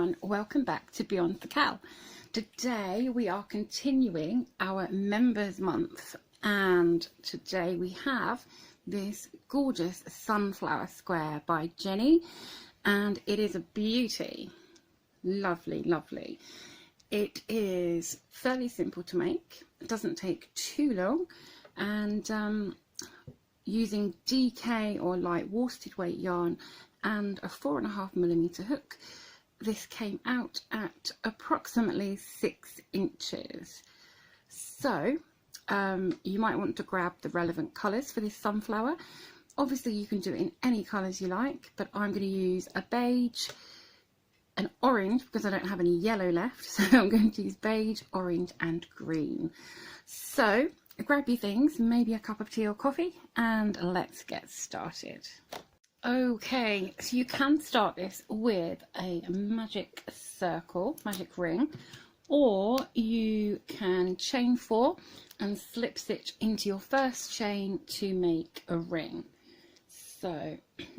everyone, welcome back to Beyond the Cow. Today we are continuing our members month, and today we have this gorgeous sunflower square by Jenny, and it is a beauty. Lovely. It is fairly simple to make, it doesn't take too long, and using DK or light worsted weight yarn and a 4.5mm hook, this came out at approximately 6 inches. So you might want to grab the relevant colours for this sunflower. Obviously you can do it in any colours you like, but I'm going to use a beige, an orange because I don't have any yellow left, so I'm going to use beige, orange and green. So grab your things, maybe a cup of tea or coffee, and let's get started. Okay, so you can start this with a magic circle, magic ring, or you can chain 4 and slip stitch into your first chain to make a ring. So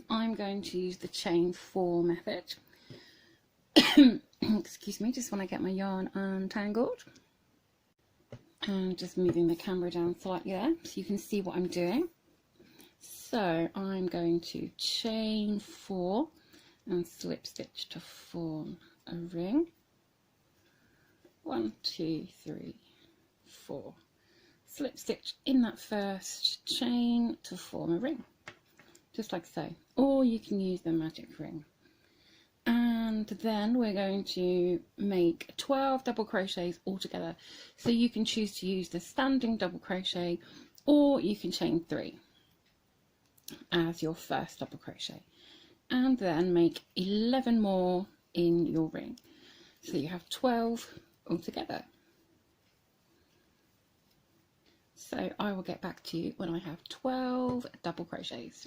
I'm going to use the chain 4 method. Excuse me, just want to get my yarn untangled. And just moving the camera down slightly there so you can see what I'm doing. So I'm going to chain 4 and slip stitch to form a ring. 1, 2, 3, 4. Slip stitch in that first chain to form a ring, just like so. Or you can use the magic ring. And then we're going to make 12 double crochets all together. So you can choose to use the standing double crochet, or you can chain 3 as your first double crochet, and then make 11 more in your ring. So you have 12 all together. So I will get back to you when I have 12 double crochets.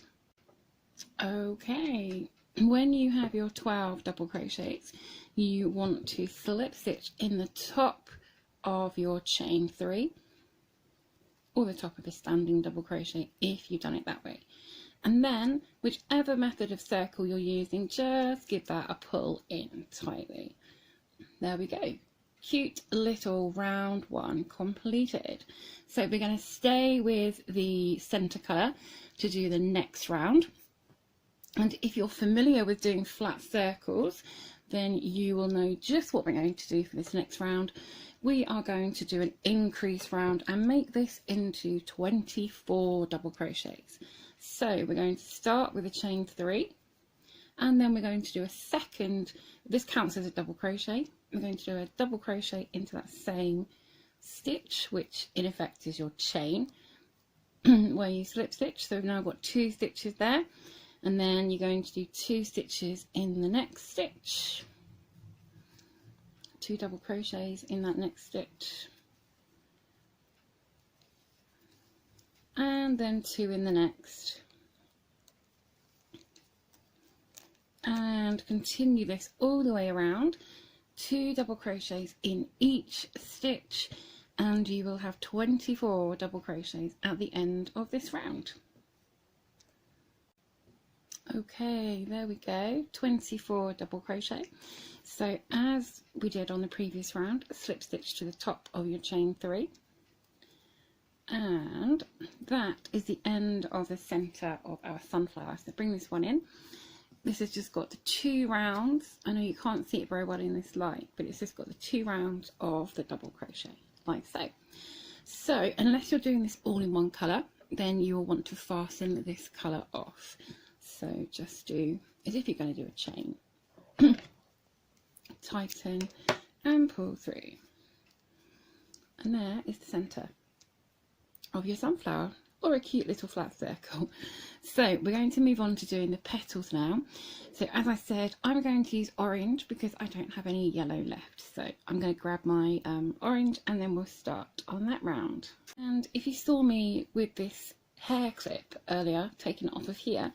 Okay, when you have your 12 double crochets, you want to slip stitch in the top of your chain 3 or the top of a standing double crochet if you've done it that way. And then whichever method of circle you're using, just give that a pull in tightly. There we go. Cute little round one completed. So we're going to stay with the center colour to do the next round. And if you're familiar with doing flat circles, then you will know just what we're going to do for this next round. We are going to do an increase round and make this into 24 double crochets. So we're going to start with a chain 3, and then we're going to do a second, this counts as a double crochet. We're going to do a double crochet into that same stitch, which in effect is your chain, where you slip stitch. So we've now got 2 stitches there, and then you're going to do 2 stitches in the next stitch, 2 double crochets in that next stitch, and then 2 in the next, and continue this all the way around, 2 double crochets in each stitch, and you will have 24 double crochets at the end of this round. Okay, there we go, 24 double crochet. So as we did on the previous round, slip stitch to the top of your chain 3, and that is the end of the center of our sunflower. So bring this one in. This has just got the 2 rounds. I know you can't see it very well in this light, but it's just got the 2 rounds of the double crochet, like so. So unless you're doing this all in one colour, then you'll want to fasten this colour off. So just do as if you're going to do a chain. Tighten and pull through. And there is the centre of your sunflower, or a cute little flat circle. So we're going to move on to doing the petals now. So as I said, I'm going to use orange because I don't have any yellow left. So I'm going to grab my orange, and then we'll start on that round. And if you saw me with this hair clip earlier, taking it off of here,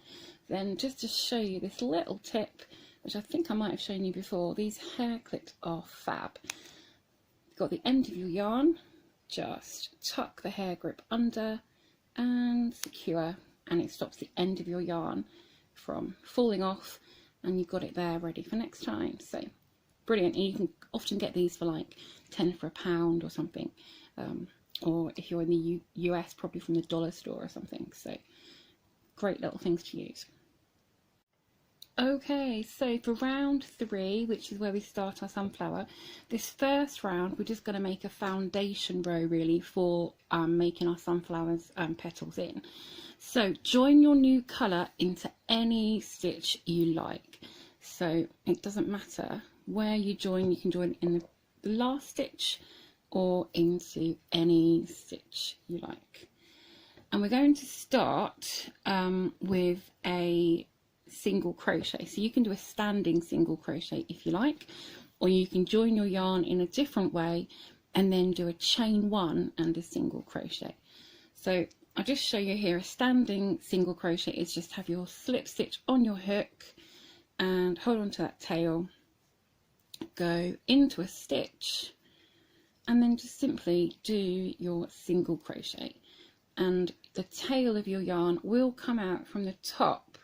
then just to show you this little tip, which I think I might have shown you before, these hair clips are fab. You've got the end of your yarn, just tuck the hair grip under and secure, and it stops the end of your yarn from falling off, and you've got it there ready for next time. So brilliant. And you can often get these for like 10 for £1 or something, or if you're in the US, probably from the dollar store or something. So great little things to use. Okay, so for round 3, which is where we start our sunflower, this first round we're just going to make a foundation row really for making our sunflowers petals in. So join your new colour into any stitch you like. So it doesn't matter where you join, you can join in the last stitch or into any stitch you like. And we're going to start with a single crochet. So you can do a standing single crochet if you like, or you can join your yarn in a different way and then do a chain 1 and a single crochet. So I'll just show you here. A standing single crochet is just have your slip stitch on your hook and hold on to that tail, go into a stitch, and then just simply do your single crochet, and the tail of your yarn will come out from the top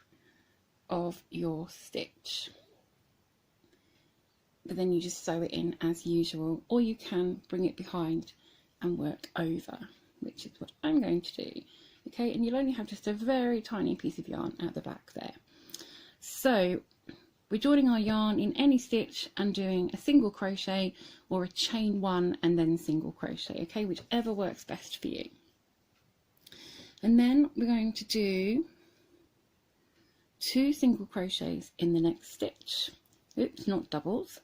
of your stitch, but then you just sew it in as usual, or you can bring it behind and work over, which is what I'm going to do. Okay, and you'll only have just a very tiny piece of yarn at the back there. So we're joining our yarn in any stitch and doing a single crochet or a chain 1 and then single crochet, okay, whichever works best for you. And then we're going to do 2 single crochets in the next stitch. Oops, not doubles.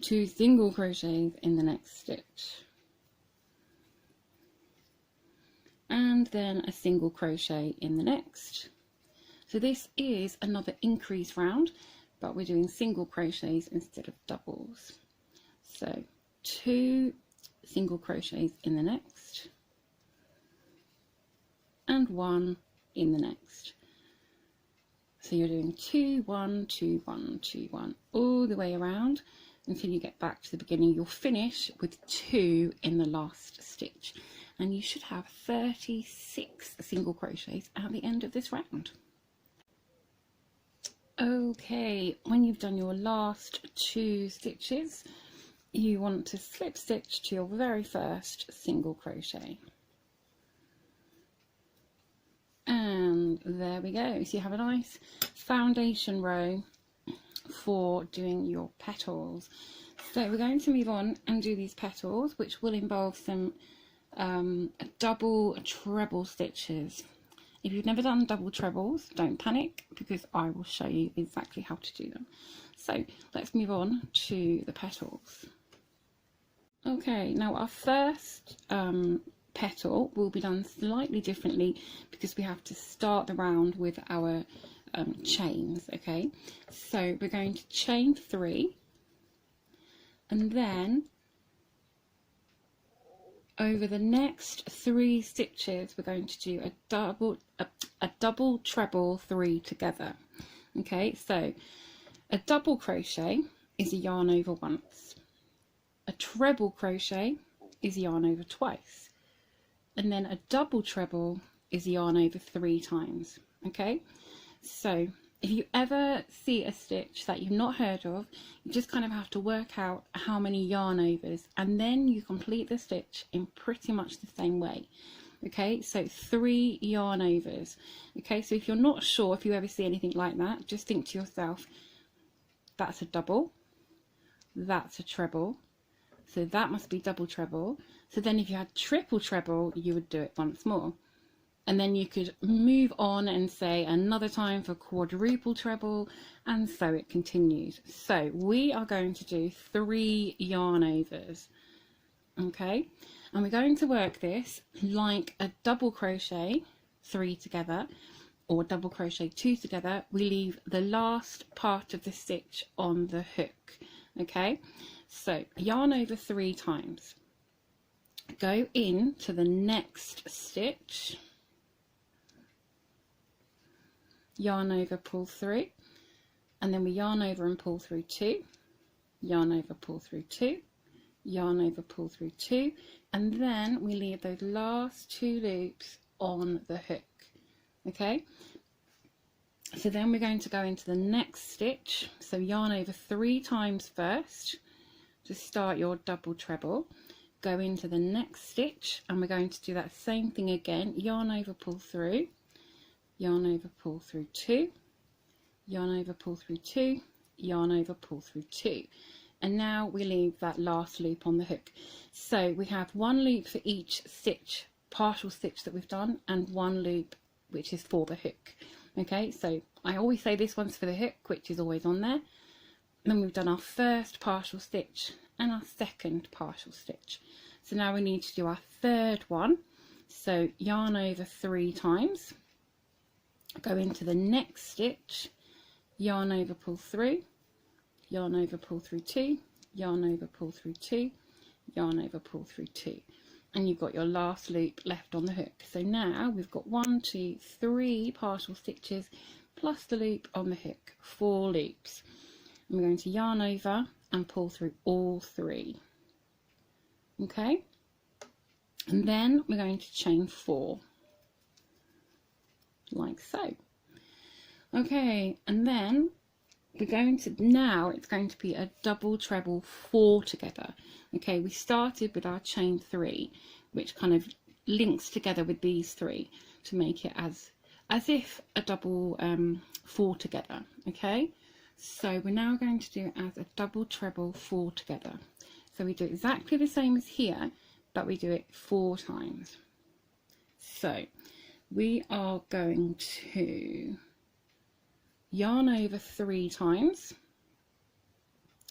2 single crochets in the next stitch. And then a single crochet in the next. So this is another increase round, but we're doing single crochets instead of doubles. So 2 single crochets in the next and 1 in the next. So you're doing 2 1 2 1 2 1 all the way around until you get back to the beginning. You'll finish with 2 in the last stitch, and you should have 36 single crochets at the end of this round. Okay, when you've done your last 2 stitches, you want to slip stitch to your very first single crochet. And there we go. So you have a nice foundation row for doing your petals. So we're going to move on and do these petals, which will involve some double treble stitches. If you've never done double trebles, don't panic, because I will show you exactly how to do them. So let's move on to the petals. Okay, now our first petal will be done slightly differently because we have to start the round with our chains. Okay, so we're going to chain 3, and then over the next 3 stitches we're going to do a double treble 3 together. Okay, so a double crochet is a yarn over once, a treble crochet is yarn over twice, and then a double treble is yarn over 3 times. Okay, so if you ever see a stitch that you've not heard of, you just kind of have to work out how many yarn overs, and then you complete the stitch in pretty much the same way. Okay, so 3 yarn overs. Okay, so if you're not sure, if you ever see anything like that, just think to yourself, that's a double, that's a treble, so that must be double treble. So then if you had triple treble, you would do it once more. And then you could move on and say another time for quadruple treble, and so it continues. So we are going to do 3 yarn overs. Okay, and we're going to work this like a double crochet 3 together, or double crochet 2 together. We leave the last part of the stitch on the hook. Okay, so yarn over 3 times, go in to the next stitch, yarn over, pull through, and then we yarn over and pull through 2, yarn over, pull through 2, yarn over, pull through 2, and then we leave those last 2 loops on the hook. Okay, So then we're going to go into the next stitch, so yarn over 3 times first to start your double treble, go into the next stitch, and we're going to do that same thing again, yarn over, pull through, yarn over, pull through 2, yarn over, pull through 2, yarn over, pull through 2, and now we leave that last loop on the hook. So we have 1 loop for each stitch, partial stitch that we've done, and 1 loop which is for the hook. Okay, so I always say this one's for the hook, which is always on there. Then we've done our first partial stitch and our second partial stitch. So now we need to do our third one. So yarn over 3 times, go into the next stitch, yarn over, pull through, yarn over, pull through 2, yarn over, pull through 2, yarn over, pull through 2. And you've got your last loop left on the hook. So now we've got 1, 2, 3 partial stitches plus the loop on the hook, 4 loops. And we're going to yarn over and pull through all 3. Okay, and then we're going to chain 4 like so. Okay, and then we're going to, now it's going to be a double treble 4 together. Okay, we started with our chain 3, which kind of links together with these 3 to make it as if a double 4 together. Okay, so we're now going to do it as a double treble 4 together. So we do exactly the same as here, but we do it 4 times. So we are going to yarn over 3 times,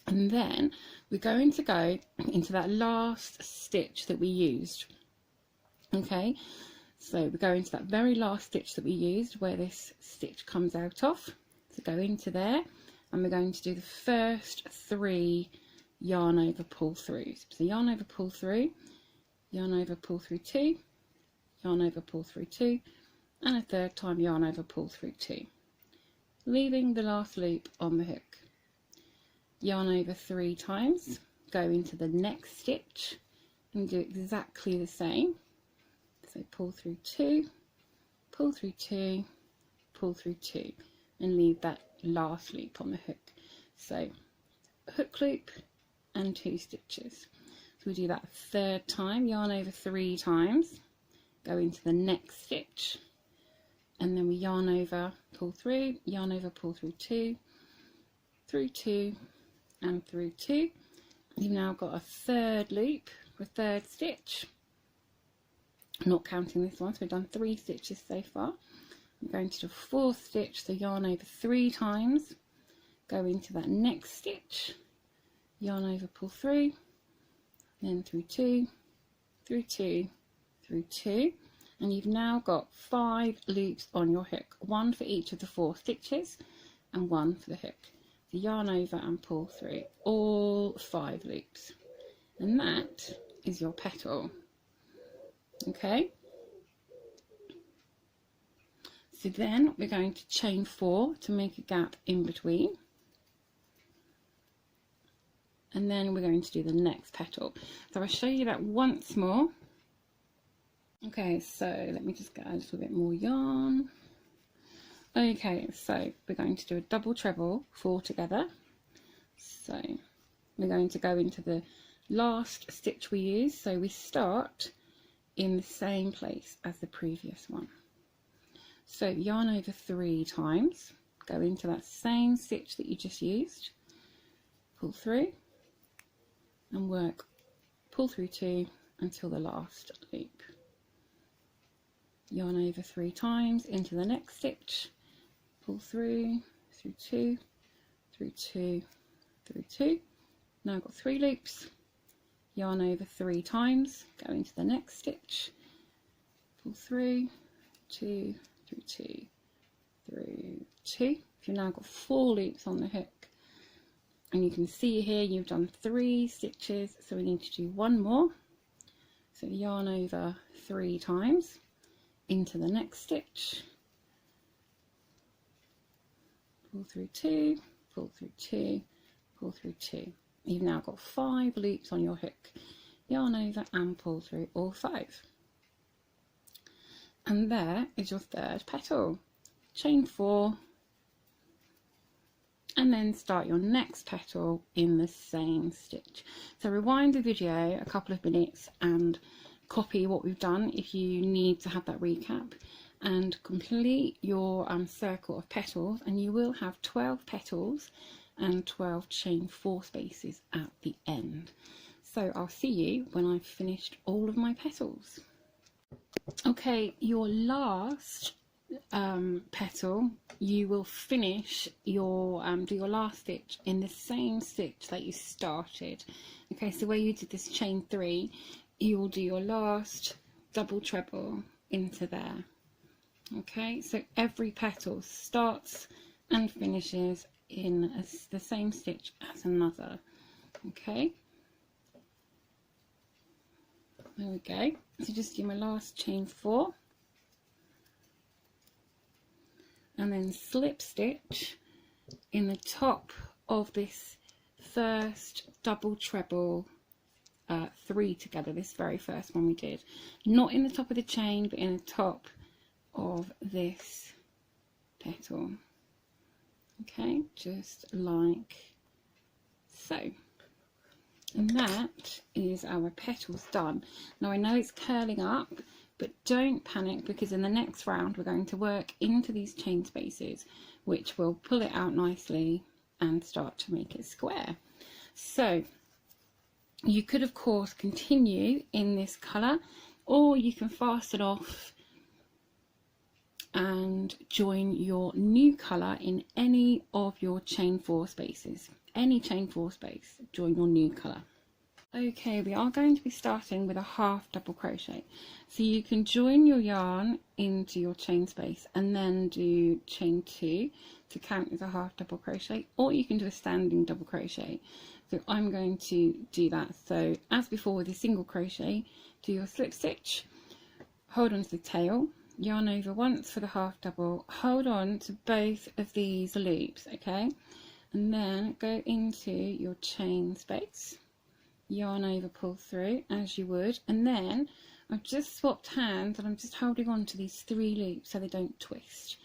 and then we're going to go into that last stitch that we used. Okay, so we go into that very last stitch that we used where this stitch comes out of, so go into there, and we're going to do the first 3 yarn over, pull through. So yarn over, pull through, yarn over, pull through 2, yarn over, pull through 2, and a third time yarn over, pull through 2, leaving the last loop on the hook. Yarn over 3 times, go into the next stitch and do exactly the same. So pull through 2, pull through 2, pull through 2, and leave that last loop on the hook. So hook loop and 2 stitches. So we do that a third time, yarn over 3 times, go into the next stitch, and then we yarn over, pull through, yarn over, pull through 2, through 2, and through 2. You've now got a third loop, a third stitch, not counting this one, so we've done 3 stitches so far. I'm going to do a 4th stitch, so yarn over 3 times, go into that next stitch, yarn over, pull through, then through 2, through 2, through 2, and you've now got 5 loops on your hook, 1 for each of the 4 stitches and 1 for the hook. So yarn over and pull through all 5 loops, and that is your petal. Okay, so then we're going to chain 4 to make a gap in between, and then we're going to do the next petal. So I'll show you that once more. Okay, so let me just get a little bit more yarn. Okay, so we're going to do a double treble 4 together. So we're going to go into the last stitch we use, so we start in the same place as the previous one. So yarn over 3 times, go into that same stitch that you just used, pull through and work, pull through 2 until the last loop. Yarn over 3 times into the next stitch, pull through, through 2, through 2, through 2. Now I've got 3 loops, yarn over 3 times, go into the next stitch, pull through, 2, through 2, through 2. You've now got 4 loops on the hook, and you can see here you've done 3 stitches, so we need to do 1 more. So yarn over 3 times into the next stitch, pull through 2, pull through 2, pull through 2. You've now got 5 loops on your hook, yarn over and pull through all 5. And there is your third petal. Chain 4 and then start your next petal in the same stitch. So rewind the video a couple of minutes and copy what we've done if you need to have that recap, and complete your circle of petals, and you will have 12 petals and 12 chain 4 spaces at the end. So I'll see you when I've finished all of my petals. Okay, your last petal, you will finish your do your last stitch in the same stitch that you started. Okay, so where you did this chain 3, you will do your last double treble into there. Okay, so every petal starts and finishes in the same stitch as another. Okay, there we go. So just do my last chain 4 and then slip stitch in the top of this first double treble 3 together, this very first one we did, not in the top of the chain but in the top of this petal. Okay, just like so. And that is our petals done. Now I know it's curling up, but don't panic, because in the next round we're going to work into these chain spaces, which will pull it out nicely and start to make it square. So you could of course continue in this colour, or you can fasten off and join your new colour in any of your chain 4 spaces. Any chain 4 space, join your new colour. Okay, we are going to be starting with a half double crochet, so you can join your yarn into your chain space and then do chain 2 to count as a half double crochet, or you can do a standing double crochet. So I'm going to do that. So as before with a single crochet, do your slip stitch, hold on to the tail, yarn over once for the half double, hold on to both of these loops, okay, and then go into your chain space, yarn over, pull through as you would, and then I've just swapped hands and I'm just holding on to these 3 loops so they don't twist,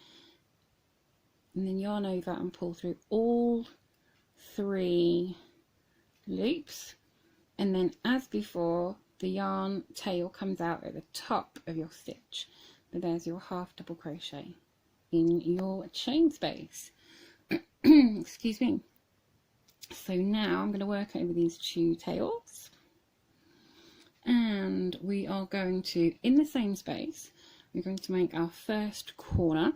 and then yarn over and pull through all 3 loops, and then as before the yarn tail comes out at the top of your stitch. So there's your half double crochet in your chain space. Excuse me. So now I'm going to work over these 2 tails, and we are going to, in the same space, we're going to make our first corner.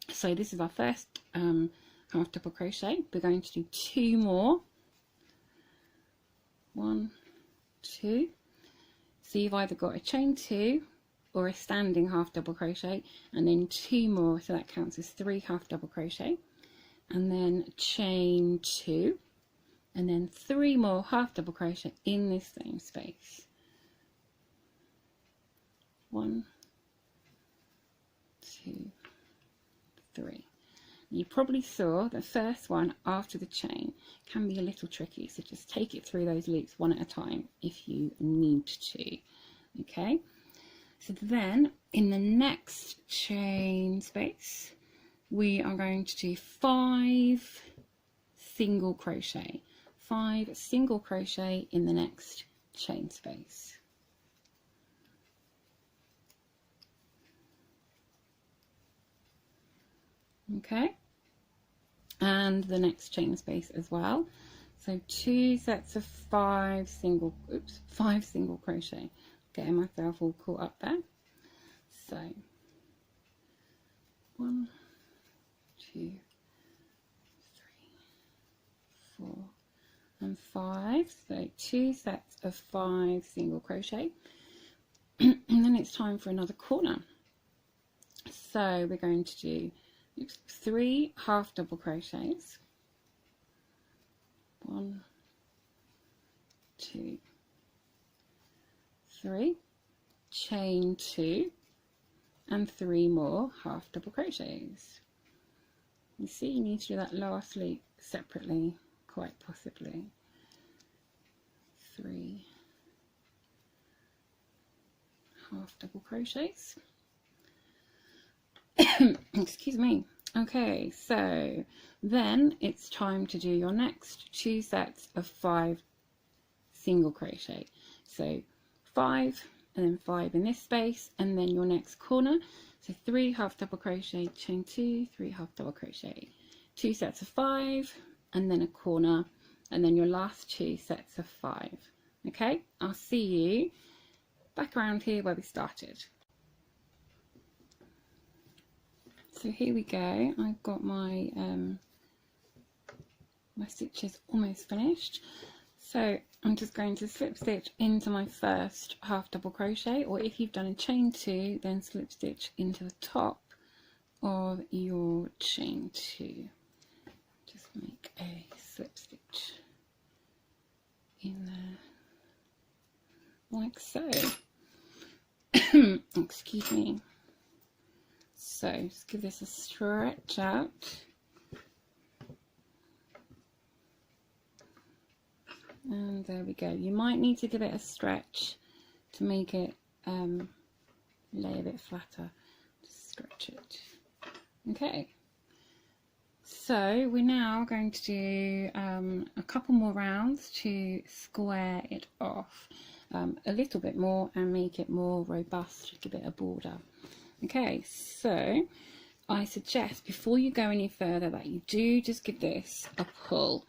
So this is our first half double crochet. We're going to do 2 more. 1, 2. So you've either got a chain 2 or a standing half double crochet, and then 2 more, so that counts as 3 half double crochet, and then chain 2, and then 3 more half double crochet in this same space. 1, 2, 3. You probably saw the first one after the chain can be a little tricky, so just take it through those loops one at a time if you need to. Okay, so then in the next chain space we are going to do 5 single crochet. 5 single crochet in the next chain space. Okay, and the next chain space as well. So 2 sets of 5 single crochet. Getting myself all caught up there. So 1, 2, 3, 4 and 5. So 2 sets of 5 single crochet. And then it's time for another corner. So we're going to do 3 half double crochets. 1, 2, 3, chain 2, and 3 more half double crochets. You see, you need to do that last loop separately, quite possibly. 3 half double crochets. Excuse me. Okay, so then it's time to do your next 2 sets of 5 single crochet. So 5 and then 5 in this space, and then your next corner, so 3 half double crochet, chain 2, 3 half double crochet, 2 sets of 5, and then a corner, and then your last 2 sets of 5. Okay, I'll see you back around here where we started. So here we go. I've got my my stitches almost finished. So I'm just going to slip stitch into my first half double crochet, or if you've done a chain 2, then slip stitch into the top of your chain 2. Just make a slip stitch in there like so. Excuse me. So just give this a stretch out. And there we go. You might need to give it a stretch to make it lay a bit flatter. Just stretch it. Okay. So we're now going to do a couple more rounds to square it off a little bit more and make it more robust, give it a border. Okay, so I suggest before you go any further that you do just give this a pull.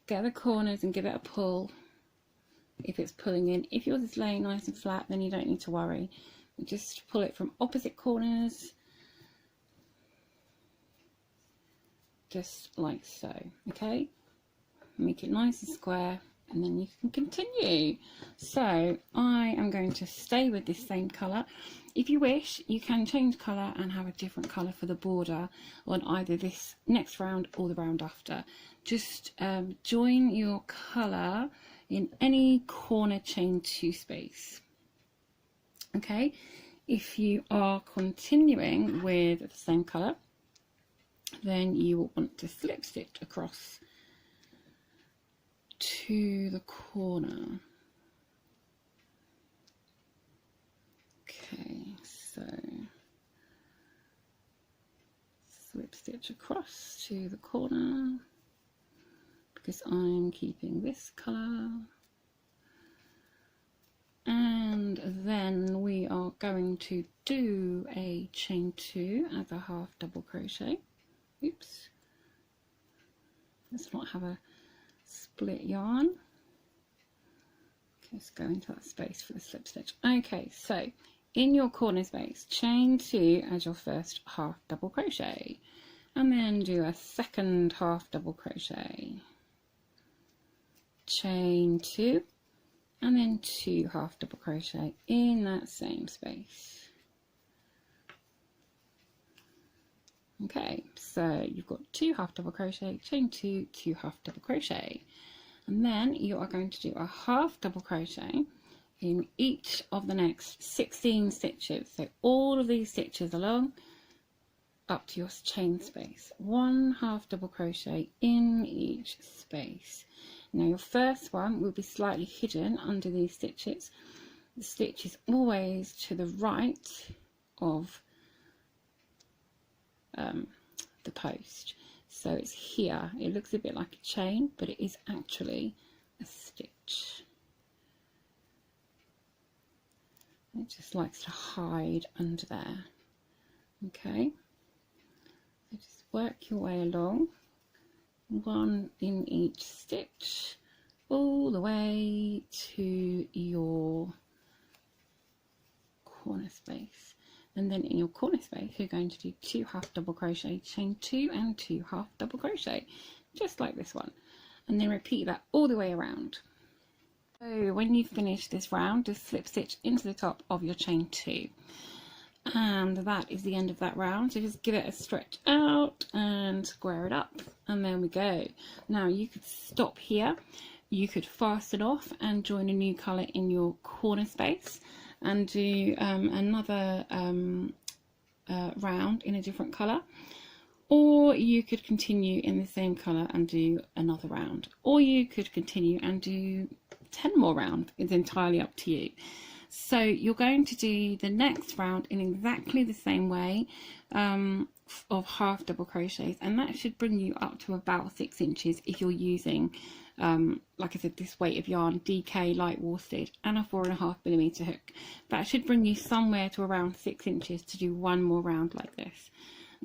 Get the corners and give it a pull if it's pulling in. If yours is laying nice and flat, then you don't need to worry. Just pull it from opposite corners, just like so. Okay, make it nice and square, and then you can continue. So I am going to stay with this same colour. If you wish, you can change colour and have a different colour for the border on either this next round or the round after. Just join your colour in any corner chain 2 space. Okay, if you are continuing with the same colour, then you will want to slip stitch across to the corner. Okay, so slip stitch across to the corner because I'm keeping this colour, and then we are going to do a chain 2 as a half double crochet. Oops, let's not have a split yarn. Okay, let's go into that space for the slip stitch. Okay, so in your corner space, chain 2 as your first half double crochet, and then do a second half double crochet, chain 2, and then 2 half double crochet in that same space. Okay, so you've got 2 half double crochet, chain 2, 2 half double crochet, and then you are going to do a half double crochet in each of the next 16 stitches. So all of these stitches along up to your chain space, 1 half double crochet in each space. Now your first one will be slightly hidden under these stitches. The stitch is always to the right of the post, so it's here. It looks a bit like a chain, but it is actually a stitch. It just likes to hide under there. Okay, so just work your way along, 1 in each stitch, all the way to your corner space. And then in your corner space, you're going to do 2 half double crochet, chain 2 and 2 half double crochet, just like this one. And then repeat that all the way around. So when you've finished this round, just slip stitch into the top of your chain 2. And that is the end of that round. So just give it a stretch out and square it up. And there we go. Now you could stop here. You could fasten off and join a new colour in your corner space and do another round in a different colour, or you could continue in the same colour and do another round, or you could continue and do 10 more rounds. It's entirely up to you. So you're going to do the next round in exactly the same way. of half double crochets, and that should bring you up to about 6 inches if you're using like I said, this weight of yarn, DK light worsted, and a 4.5mm hook. That should bring you somewhere to around 6 inches to do one more round like this.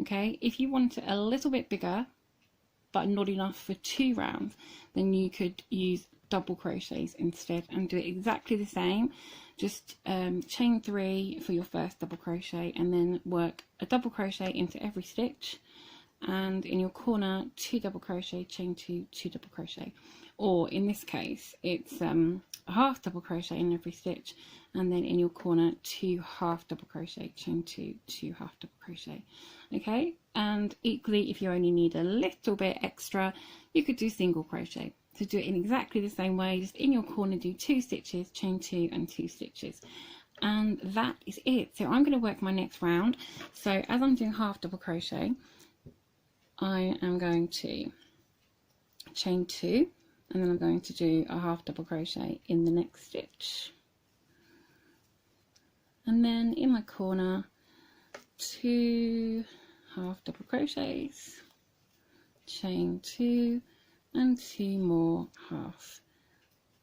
Okay, if you want it a little bit bigger but not enough for 2 rounds, then you could use double crochets instead and do it exactly the same. Just chain 3 for your first double crochet, and then work a double crochet into every stitch, and in your corner 2 double crochet, chain 2, 2 double crochet, or in this case it's a half double crochet in every stitch, and then in your corner 2 half double crochet, chain 2, 2 half double crochet. Okay, and equally, if you only need a little bit extra, you could do single crochet. To do it in exactly the same way, just in your corner do 2 stitches, chain 2 and 2 stitches, and that is it. So I'm going to work my next round. So as I'm doing half double crochet, I am going to chain 2, and then I'm going to do a half double crochet in the next stitch, and then in my corner 2 half double crochets, chain 2 and 2 more half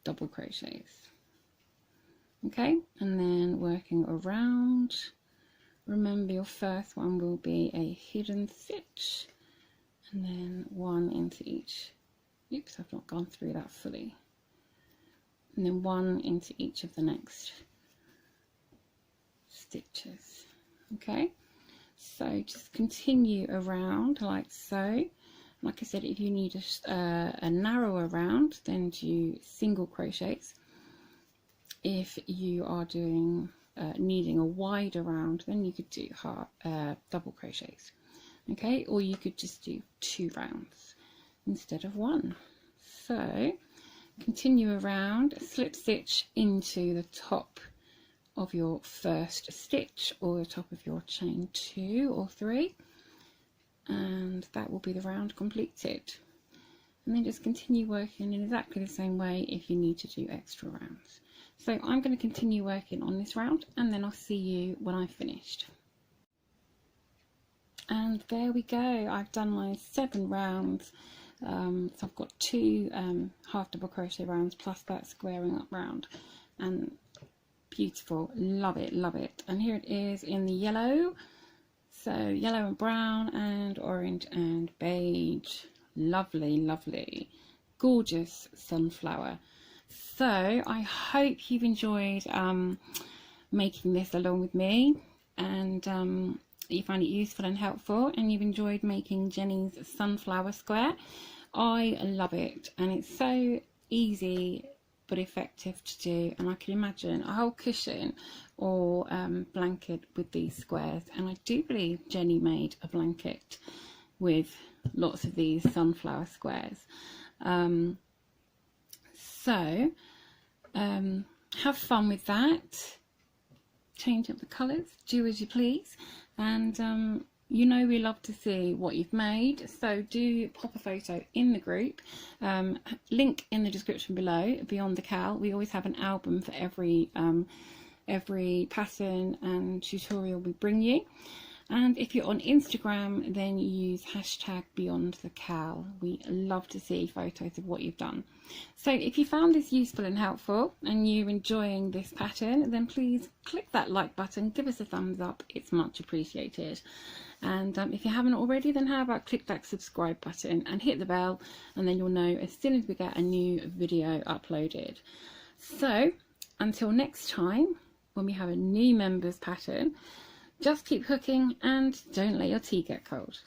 double crochets. Okay, and then working around, remember your first one will be a hidden stitch, and then 1 into each. Oops, I've not gone through that fully. And then 1 into each of the next stitches. Okay, so just continue around like so. Like I said, if you need a narrower round, then do single crochets. If you are doing needing a wider round, then you could do double crochets. Okay, or you could just do 2 rounds instead of 1. So continue around, slip stitch into the top of your first stitch or the top of your chain 2 or 3, and that will be the round completed. And then just continue working in exactly the same way if you need to do extra rounds. So I'm going to continue working on this round, and then I'll see you when I've finished. And there we go, I've done my 7 rounds. So I've got 2 half double crochet rounds plus that squaring up round, and beautiful, love it, love it. And here it is in the yellow, so yellow and brown and orange and beige. Lovely, lovely, gorgeous sunflower. So I hope you've enjoyed making this along with me, and you find it useful and helpful, and you've enjoyed making Jenny's sunflower square. I love it, and it's so easy but effective to do, and I can imagine a whole cushion or blanket with these squares. And I do believe Jenny made a blanket with lots of these sunflower squares. So have fun with that, change up the colours, do as you please, and you know we love to see what you've made, so do pop a photo in the group. Link in the description below. Beyond the Cowl, we always have an album for every pattern and tutorial we bring you. And if you're on Instagram, then use hashtag Beyond the Cowl. We love to see photos of what you've done. So if you found this useful and helpful and you're enjoying this pattern, then please click that like button, give us a thumbs up, it's much appreciated. And if you haven't already, then how about click that subscribe button and hit the bell, and then you'll know as soon as we get a new video uploaded. So until next time, when we have a new members pattern, just keep hooking and don't let your tea get cold.